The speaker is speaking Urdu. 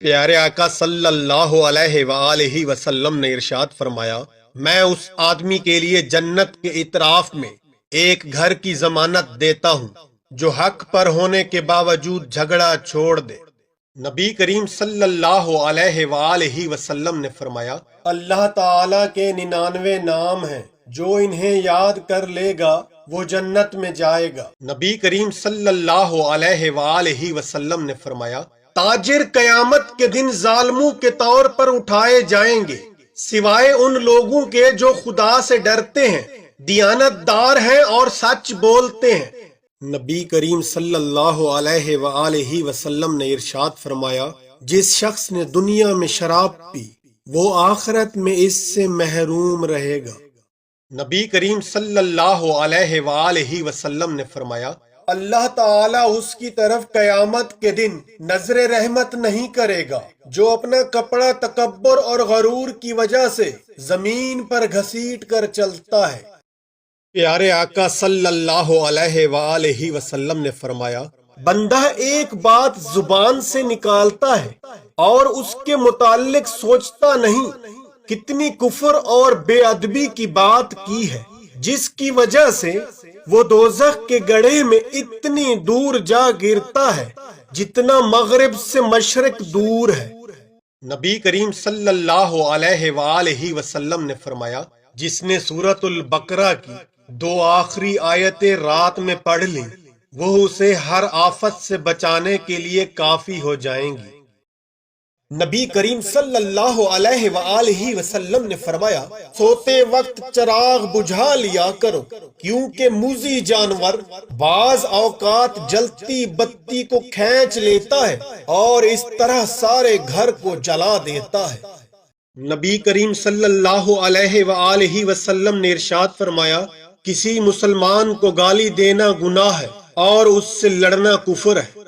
پیارے آقا صلی اللہ علیہ وآلہ وسلم نے ارشاد فرمایا، میں اس آدمی کے لیے جنت کے اطراف میں ایک گھر کی ضمانت دیتا ہوں جو حق پر ہونے کے باوجود جھگڑا چھوڑ دے۔ نبی کریم صلی اللہ علیہ وآلہ وسلم نے فرمایا، اللہ تعالیٰ کے 99 نام ہیں، جو انہیں یاد کر لے گا وہ جنت میں جائے گا۔ نبی کریم صلی اللہ علیہ وآلہ وسلم نے فرمایا، تاجر قیامت کے دن ظالموں کے طور پر اٹھائے جائیں گے، سوائے ان لوگوں کے جو خدا سے ڈرتے ہیں، دیانت دار ہیں اور سچ بولتے ہیں۔ نبی کریم صلی اللہ علیہ وآلہ وسلم نے ارشاد فرمایا، جس شخص نے دنیا میں شراب پی وہ آخرت میں اس سے محروم رہے گا۔ نبی کریم صلی اللہ علیہ وآلہ وسلم نے فرمایا، اللہ تعالیٰ اس کی طرف قیامت کے دن نظر رحمت نہیں کرے گا جو اپنا کپڑا تکبر اور غرور کی وجہ سے زمین پر گھسیٹ کر چلتا ہے۔ پیارے آقا صلی اللہ علیہ وآلہ وسلم نے فرمایا، بندہ ایک بات زبان سے نکالتا ہے اور اس کے متعلق سوچتا نہیں، کتنی کفر اور بے ادبی کی بات کی ہے، جس کی وجہ سے وہ دوزخ کے گڑھے میں اتنی دور جا گرتا ہے جتنا مغرب سے مشرق دور ہے۔ نبی کریم صلی اللہ علیہ وآلہ وسلم نے فرمایا، جس نے سورۃ البقرہ کی 2 آخری آیتیں رات میں پڑھ لی وہ اسے ہر آفت سے بچانے کے لیے کافی ہو جائیں گی۔ نبی کریم صلی اللہ علیہ وآلہ وسلم نے فرمایا، سوتے وقت چراغ بجھا لیا کرو، کیونکہ موذی جانور بعض اوقات جلتی بتی کو کھینچ لیتا ہے اور اس طرح سارے گھر کو جلا دیتا ہے۔ نبی کریم صلی اللہ علیہ وآلہ وسلم نے ارشاد فرمایا، کسی مسلمان کو گالی دینا گناہ ہے اور اس سے لڑنا کفر ہے۔